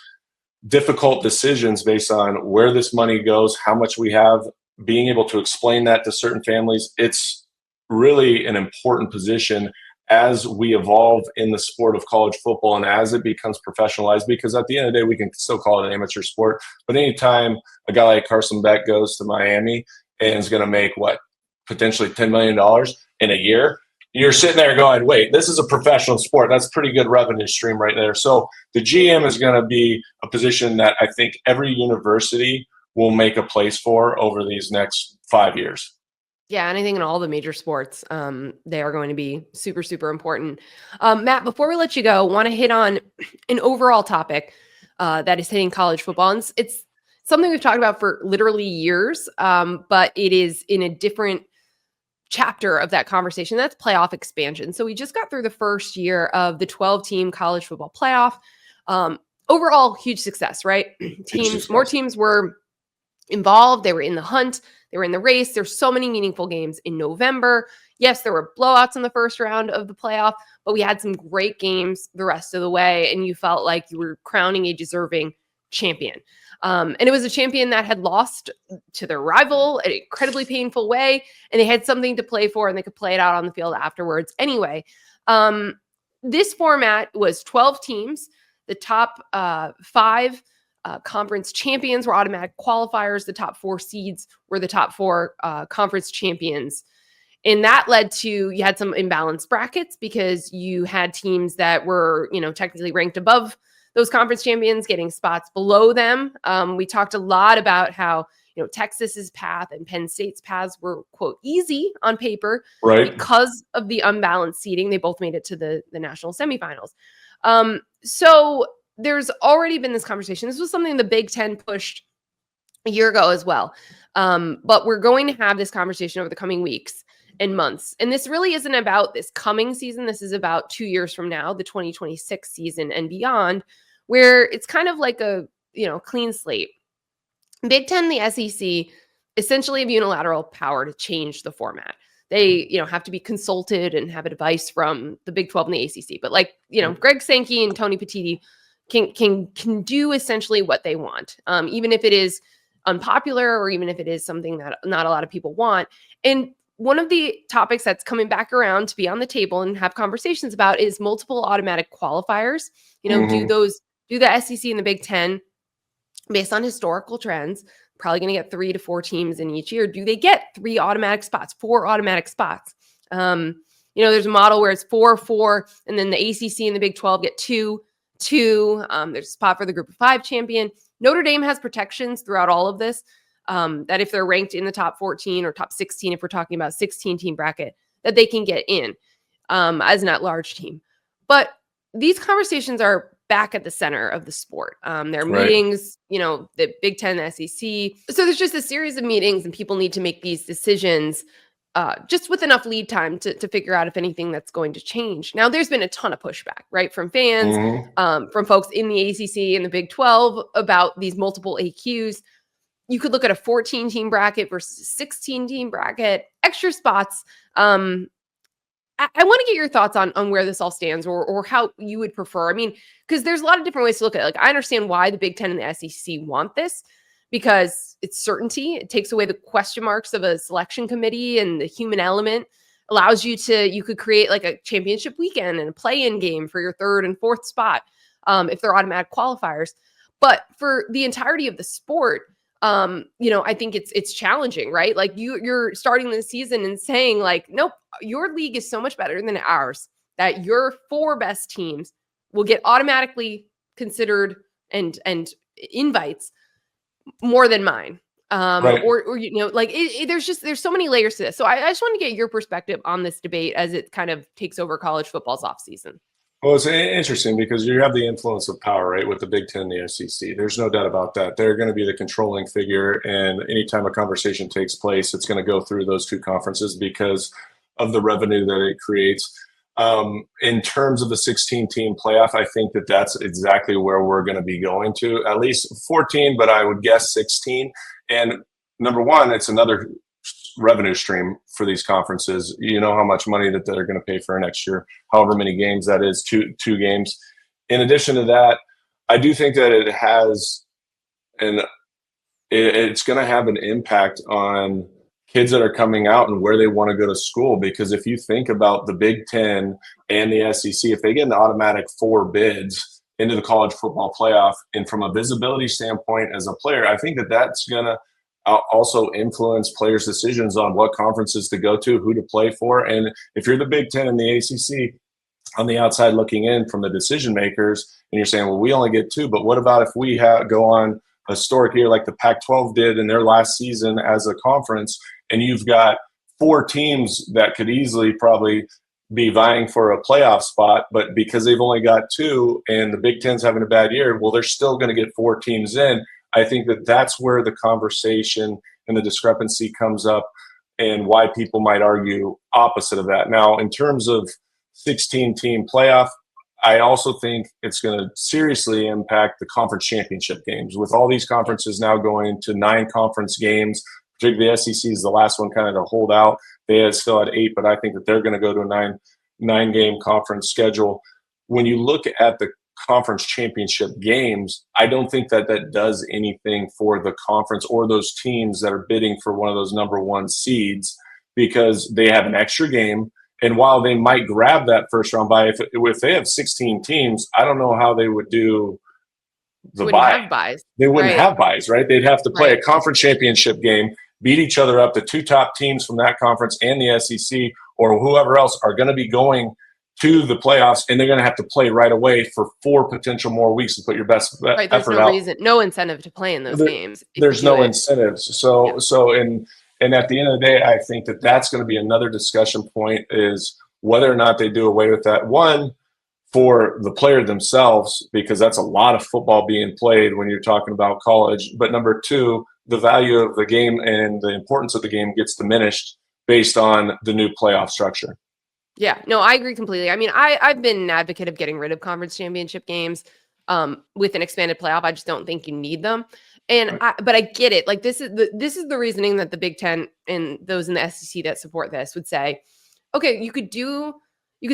difficult decisions based on where this money goes, how much we have, being able to explain that to certain families. It's really an important position as we evolve in the sport of college football and as it becomes professionalized, because at the end of the day, we can still call it an amateur sport. But anytime a guy like Carson Beck goes to Miami and is going to make potentially $10 million in a year, you're sitting there going, wait, this is a professional sport. That's pretty good revenue stream right there. So the GM is going to be a position that I think every university will make a place for over these next 5 years. Yeah, and I think in all the major sports, they are going to be super, super important. Matt, before we let you go, want to hit on an overall topic that is hitting college football. And it's something we've talked about for literally years, but it is in a different chapter of that conversation. That's playoff expansion. So we just got through the first year of the 12-team college football playoff. Overall, huge success, right? More teams were involved. They were in the hunt. They were in the race. There's so many meaningful games in November. Yes, there were blowouts in the first round of the playoff, but we had some great games the rest of the way, and you felt like you were crowning a deserving champion. And it was a champion that had lost to their rival in an incredibly painful way, and they had something to play for, and they could play it out on the field afterwards. Anyway, this format was 12 teams. The top 5 conference champions were automatic qualifiers. The top 4 seeds were the top 4 conference champions. And that led to, you had some imbalanced brackets because you had teams that were, technically ranked above those conference champions getting spots below them. We talked a lot about how, Texas's path and Penn State's paths were, quote, easy on paper, right? Because of the unbalanced seeding. They both made it to the national semifinals. So there's already been this conversation. This was something the Big Ten pushed a year ago as well. But we're going to have this conversation over the coming weeks and months. And this really isn't about this coming season. This is about 2 years from now, the 2026 season and beyond, where it's kind of like a, clean slate. Big Ten, the SEC, essentially have unilateral power to change the format. They, have to be consulted and have advice from the Big 12 and the ACC. But Greg Sankey and Tony Petitti can do essentially what they want, even if it is unpopular or even if it is something that not a lot of people want. And one of the topics that's coming back around to be on the table and have conversations about is multiple automatic qualifiers. Do the SEC and the Big Ten, based on historical trends, probably going to get 3 to 4 teams in each year. Do they get 3 automatic spots, 4 automatic spots? There's a model where it's 4-4, and then the ACC and the Big 12 get 2. There's a spot for the group of 5 champion. Notre Dame has protections throughout all of this, that if they're ranked in the top 14 or top 16, if we're talking about 16-team bracket, that they can get in as an at-large team. But these conversations are back at the center of the sport. There are meetings, the Big Ten, the SEC. So there's just a series of meetings, and people need to make these decisions just with enough lead time to figure out if anything that's going to change. Now, there's been a ton of pushback, right, from fans, from folks in the ACC and the Big 12 about these multiple AQs. You could look at a 14-team bracket versus a 16-team bracket, extra spots. I want to get your thoughts on where this all stands or how you would prefer. I mean, because there's a lot of different ways to look at it. Like, I understand why the Big Ten and the SEC want this, because it's certainty. It takes away the question marks of a selection committee, and the human element allows you could create like a championship weekend and a play-in game for your 3rd and 4th spot if they're automatic qualifiers. But for the entirety of the sport, I think it's challenging, right? Like you're starting the season and saying like, nope, your league is so much better than ours that your 4 best teams will get automatically considered and invites more than mine. There's so many layers to this. So I just want to get your perspective on this debate as it kind of takes over college football's offseason. Well, it's interesting because you have the influence of power, right, with the Big Ten and the SEC. There's no doubt about that. They're going to be the controlling figure, and anytime a conversation takes place, it's going to go through those 2 conferences because of the revenue that it creates. In terms of the 16-team playoff, I think that's exactly where we're going to be going to, at least 14, but I would guess 16. And number one, it's another revenue stream for these conferences. You know how much money that they're going to pay for next year, however many games that is, two games. In addition to that, I do think that it has it's going to have an impact on kids that are coming out and where they want to go to school. Because if you think about the Big Ten and the SEC, if they get an automatic 4 bids into the college football playoff, and from a visibility standpoint as a player, I think that's going to also influence players' decisions on what conferences to go to, who to play for. And if you're the Big Ten and the ACC on the outside looking in from the decision makers, and you're saying, well, we only get 2, but what about if we go on a historic year like the Pac-12 did in their last season as a conference, and you've got 4 teams that could easily probably be vying for a playoff spot, but because they've only got 2 and the Big Ten's having a bad year, well, they're still going to get 4 teams in. I think that that's where the conversation and the discrepancy comes up, and why people might argue opposite of that. Now, in terms of 16-team playoff, I also think it's going to seriously impact the conference championship games. With all these conferences now going to 9 conference games, particularly the SEC is the last one kind of to hold out. They still had 8, but I think that they're going to go to a 9-game conference schedule. When you look at the conference championship games, I don't think that does anything for the conference or those teams that are bidding for one of those number 1 seeds, because they have an extra game. And while they might grab that first round bye, if they have 16 teams, I don't know how they would do the bye. They wouldn't have buys, right? They'd have to play a conference championship game, beat each other up. The 2 top teams from that conference and the SEC or whoever else are going to be going to the playoffs, and they're going to have to play right away for 4 potential more weeks to put your best effort out. No incentive to play in those games. There's no incentives. And at the end of the day, I think that that's going to be another discussion point, is whether or not they do away with that. One, for the player themselves, because that's a lot of football being played when you're talking about college. But number 2, the value of the game and the importance of the game gets diminished based on the new playoff structure. Yeah, no, I agree completely. I mean, I've been an advocate of getting rid of conference championship games with an expanded playoff. I just don't think you need them. And but I get it. Like this is the reasoning that the Big Ten and those in the SEC that support this would say, okay, you could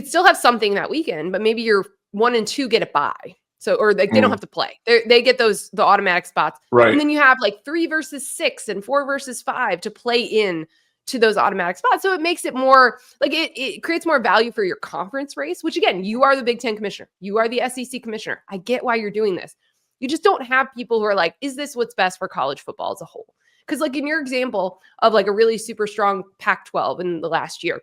still have something that weekend, but maybe your 1 and 2 get a bye. So, or they don't have to play. They get the automatic spots. Right. And then you have like 3 versus 6 and 4 versus 5 to play in to those automatic spots. So it makes it more like it creates more value for your conference race, which again, you are the Big Ten commissioner. You are the SEC commissioner. I get why you're doing this. You just don't have people who are like, is this what's best for college football as a whole? Because like in your example of like a really super strong Pac-12 in the last year,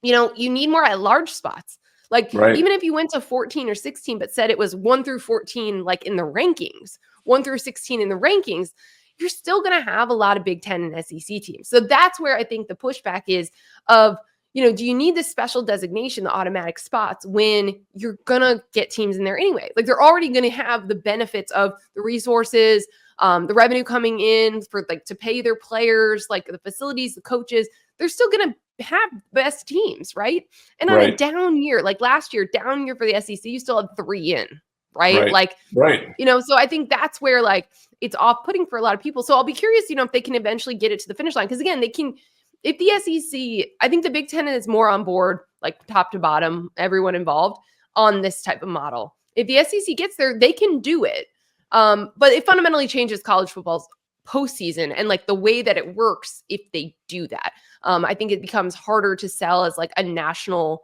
you need more at large spots. Like even if you went to 14 or 16, but said it was 1 through 14, like in the rankings, 1 through 16 in the rankings, you're still going to have a lot of Big Ten and SEC teams. So that's where I think the pushback is of, do you need this special designation, the automatic spots, when you're going to get teams in there anyway? Like they're already going to have the benefits of the resources, the revenue coming in for like to pay their players, like the facilities, the coaches. They're still going to have best teams, right? And on a down year, like last year, down year for the SEC, you still had 3 in, right? So I think that's where like it's off-putting for a lot of people. So I'll be curious, if they can eventually get it to the finish line. Because again, they can, if the SEC, I think the Big Ten is more on board, like top to bottom, everyone involved on this type of model. If the SEC gets there, they can do it. But it fundamentally changes college football's postseason and like the way that it works if they do that. I think it becomes harder to sell as like a national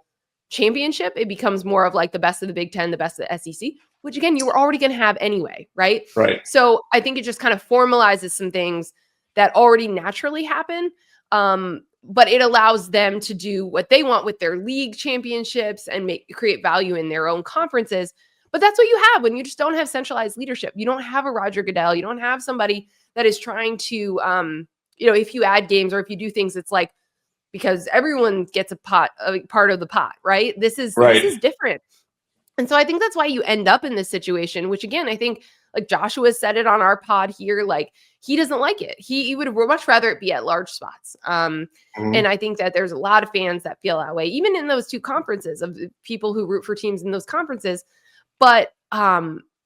championship. It becomes more of like the best of the Big Ten, the best of the SEC, which again, you were already going to have anyway, right? Right. So I think it just kind of formalizes some things that already naturally happen. But it allows them to do what they want with their league championships and create value in their own conferences. But that's what you have when you just don't have centralized leadership. You don't have a Roger Goodell. You don't have somebody that is trying to, if you add games or if you do things, it's like, because everyone gets a part of the pot, right? This is different. And so I think that's why you end up in this situation, which again, I think like Joshua said it on our pod here, like he doesn't like it. He would much rather it be at large spots. And I think that there's a lot of fans that feel that way, even in those 2 conferences of people who root for teams in those conferences. But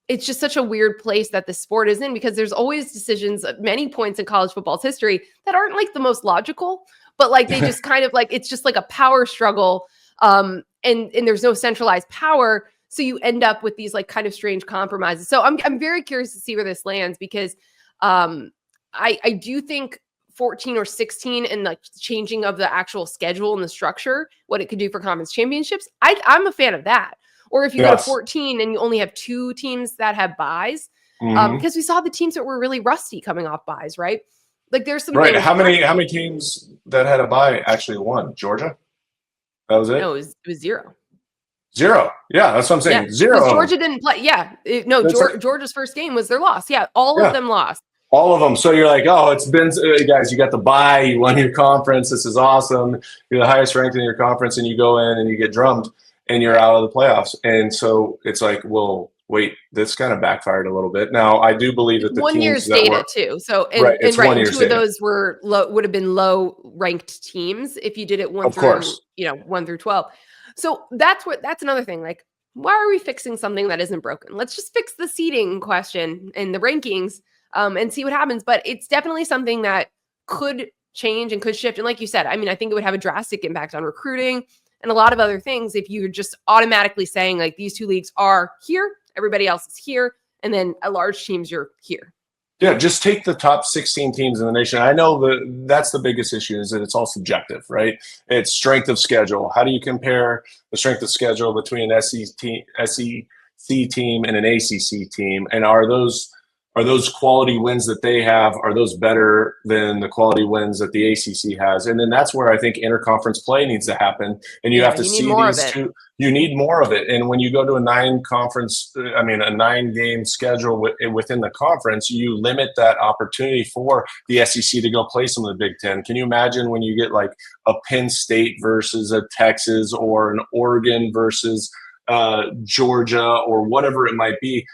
it's just such a weird place that the sport is in, because there's always decisions at many points in college football's history that aren't like the most logical, but like they just kind of like, it's just like a power struggle. And there's no centralized power. So you end up with these like kind of strange compromises. So I'm very curious to see where this lands, because I do think 14 or 16 and like changing of the actual schedule and the structure, what it could do for conference championships, I'm a fan of that. Or if you go to 14 and you only have 2 teams that have buys, because we saw the teams that were really rusty coming off buys, right? Like there's some Right. things. How many teams that had a bye actually won? Georgia? That was it? No, it was zero. Zero. Yeah, that's what I'm Yeah, saying. Zero because of them. Georgia didn't play. Yeah, no, That's like, Georgia's first game was their loss. Yeah, all of yeah, them lost. all of them. So you're like, oh, it's been, guys, you got the bye, you won your conference. This is awesome. You're the highest ranked in your conference, and you go in and you get drummed and you're out of the playoffs. And so it's like, well, wait, this kind of backfired a little bit. Now, I do believe that the 1 teams year's that data were too. So right, it's 1 and year's two of data. those were would have been low ranked teams if you did it Of course. 1 through 12. So that's another thing. Like, why are we fixing something that isn't broken? Let's just fix the seeding question and the rankings and see what happens. But it's definitely something that could change and could shift. And like you said, I mean, I think it would have a drastic impact on recruiting and a lot of other things if you're just automatically saying like these two leagues are here, everybody else is here, and then at large teams you're here. Yeah, just take the top 16 teams in the nation. I know that's the biggest issue is that it's all subjective, right? It's strength of schedule. How do you compare the strength of schedule between an SEC team and an ACC team? And are those quality wins that they have, are those better than the quality wins that the ACC has? And then that's where I think interconference play needs to happen. And you have to see these two. You need more of it. And when you go to a 9-game schedule within the conference, you limit that opportunity for the SEC to go play some of the Big Ten. Can you imagine when you get like a Penn State versus a Texas or an Oregon versus Georgia or whatever it might be?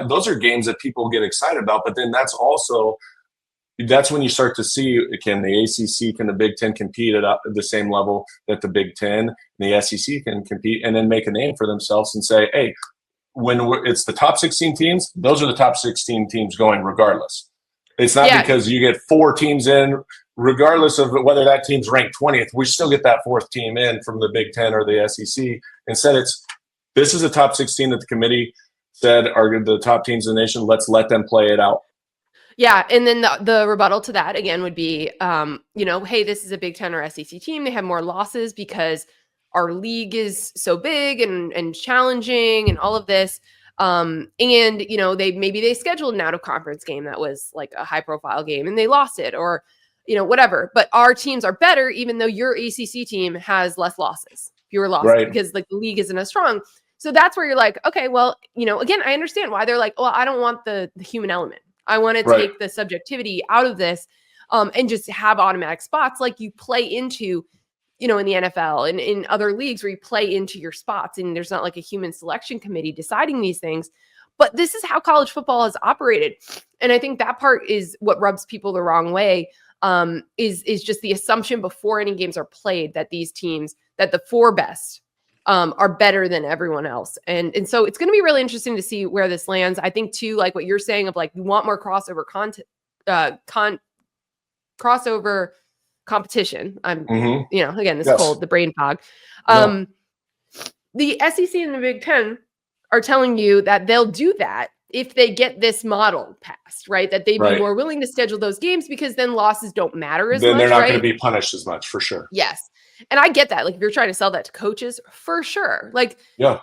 Those are games that people get excited about. But then that's when you start to see, can the ACC, can the Big Ten compete at the same level that the Big Ten and the SEC can compete, and then make a name for themselves and say, hey, when it's the top 16 teams, those are the top 16 teams going regardless. It's not because you get 4 teams in, regardless of whether that team's ranked 20th, we still get that 4th team in from the Big Ten or the SEC. Instead, this is the top 16 that the committee said are the top teams in the nation. Let's let them play it out. Yeah, and then the rebuttal to that again would be, hey, this is a Big Ten or SEC team. They have more losses because our league is so big and challenging and all of this. And they scheduled an out of conference game that was like a high profile game and they lost it, or whatever. But our teams are better, even though your ACC team has less losses, fewer losses, right, because like the league isn't as strong. So that's where you're like, okay, well, again, I understand why they're like, well, I don't want the human element. I want to take the subjectivity out of this and just have automatic spots like you play into, in the NFL and in other leagues where you play into your spots and there's not like a human selection committee deciding these things. But this is how college football has operated. And I think that part is what rubs people the wrong way, is just the assumption before any games are played that these teams, that the 4 best are better than everyone else. And so it's going to be really interesting to see where this lands. I think too, like what you're saying of like, we want more crossover crossover competition. Again, this cold, the brain fog. The SEC and the Big Ten are telling you that they'll do that if they get this model passed, right? That they'd be more willing to schedule those games because then losses don't matter as much. Then they're not going to be punished as much, for sure. Yes. And I get that. Like, if you're trying to sell that to coaches, for sure. Like,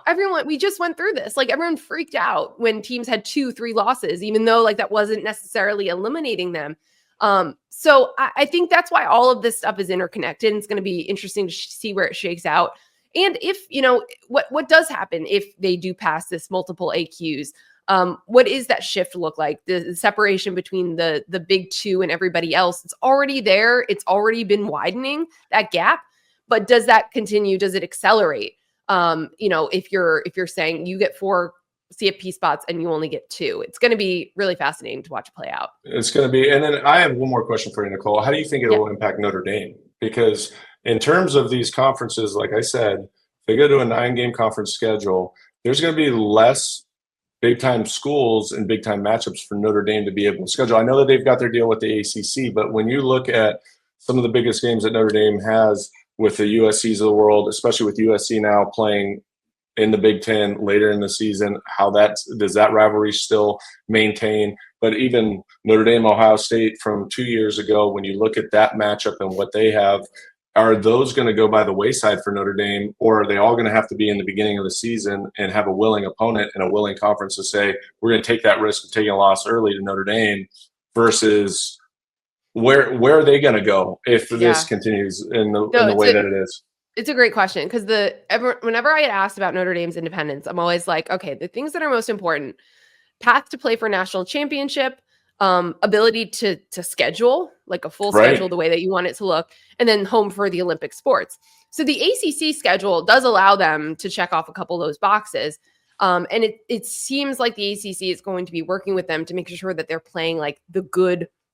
everyone, we just went through this. Like, everyone freaked out when teams had 2-3 losses, even though like that wasn't necessarily eliminating them. So I think that's why all of this stuff is interconnected. And it's going to be interesting to see where it shakes out. And if, what does happen if they do pass this multiple AQs? What is that shift look like? The separation between the big 2 and everybody else, it's already there. It's already been widening that gap. But does that continue? Does it accelerate? If you're saying you get 4 CFP spots and you only get 2, it's going to be really fascinating to watch play out. It's going to be. And then I have one more question for you, Nicole. How do you think it will impact Notre Dame? Because in terms of these conferences, like I said, if they go to a 9-game conference schedule, there's going to be less big-time schools and big-time matchups for Notre Dame to be able to schedule. I know that they've got their deal with the ACC, but when you look at some of the biggest games that Notre Dame has with the USCs of the world, especially with USC now playing in the Big Ten later in the season, does that rivalry still maintain? But even Notre Dame, Ohio State from 2 years ago, when you look at that matchup and what they have, are those going to go by the wayside for Notre Dame, or are they all going to have to be in the beginning of the season and have a willing opponent and a willing conference to say, we're going to take that risk of taking a loss early to Notre Dame versus where are they going to go if this continues in the way that it is? It's a great question because whenever I get asked about Notre Dame's independence, I'm always like, okay, the things that are most important: path to play for a national championship, ability to schedule like a full schedule the way that you want it to look, and then home for the Olympic sports. So the ACC schedule does allow them to check off a couple of those boxes. And it seems like the ACC is going to be working with them to make sure that they're playing like the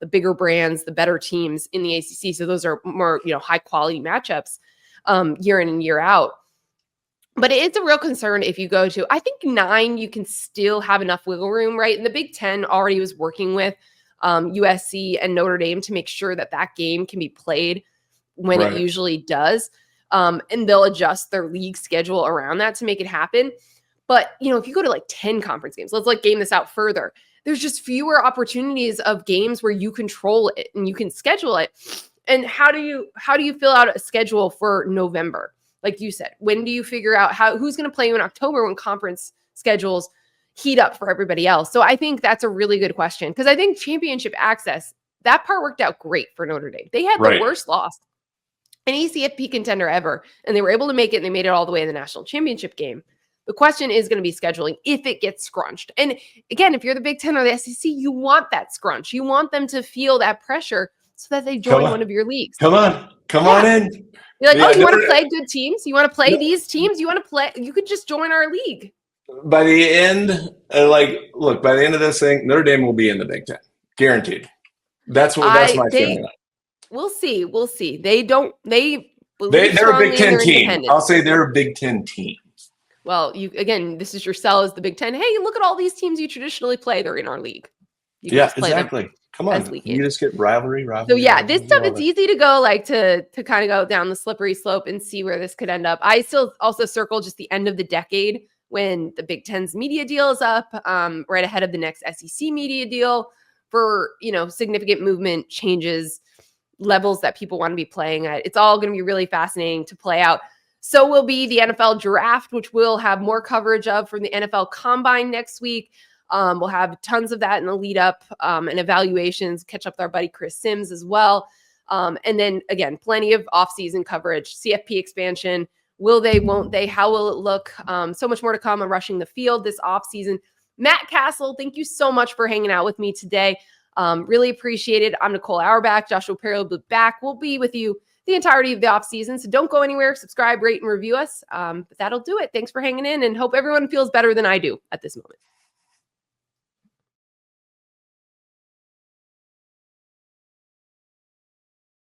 bigger brands, the better teams in the ACC. So those are more, high quality matchups year in and year out. But it's a real concern if you go to, I think 9, you can still have enough wiggle room, right? And the Big Ten already was working with USC and Notre Dame to make sure that game can be played when it usually does. And they'll adjust their league schedule around that to make it happen. But, if you go to like 10 conference games, let's game this out further. There's just fewer opportunities of games where you control it and you can schedule it. And how do you fill out a schedule for November? Like you said, when do you figure out who's going to play you in October when conference schedules heat up for everybody else? So I think that's a really good question because I think championship access, that part worked out great for Notre Dame. They had the worst loss an ACFP contender ever, and they were able to make it, and they made it all the way in the national championship game. The question is going to be scheduling if it gets scrunched. And again, if you're the Big Ten or the SEC, you want that scrunch. You want them to feel that pressure so that they join one of your leagues. Come on in. You're like, you want to play good teams? You want to play these teams? You want to play? You could just join our league. By the end, by the end of this thing, Notre Dame will be in the Big Ten, guaranteed. That's my feeling. We'll see. They're a Big Ten team. I'll say they're a Big Ten team. Well, this is your sell as the Big Ten. Hey, look at all these teams you traditionally play. They're in our league. Exactly. Come on, you just get rivalry. So this stuff, it's easy to go to kind of go down the slippery slope and see where this could end up. I still also circle just the end of the decade when the Big Ten's media deal is up, right ahead of the next SEC media deal for, significant movement changes, levels that people want to be playing at. It's all going to be really fascinating to play out. So will be the NFL draft, which we'll have more coverage of from the NFL Combine next week. We'll have tons of that in the lead up and evaluations, catch up with our buddy Chris Sims as well. And then again, plenty of offseason coverage, CFP expansion. Will they, won't they? How will it look? So much more to come on Rushing the Field this offseason. Matt Cassel, thank you so much for hanging out with me today. Really appreciate it. I'm Nicole Auerbach. Joshua Perry will be back. We'll be with you the entirety of the off season. So don't go anywhere. Subscribe, rate, and review us. But that'll do it. Thanks for hanging in and hope everyone feels better than I do at this moment.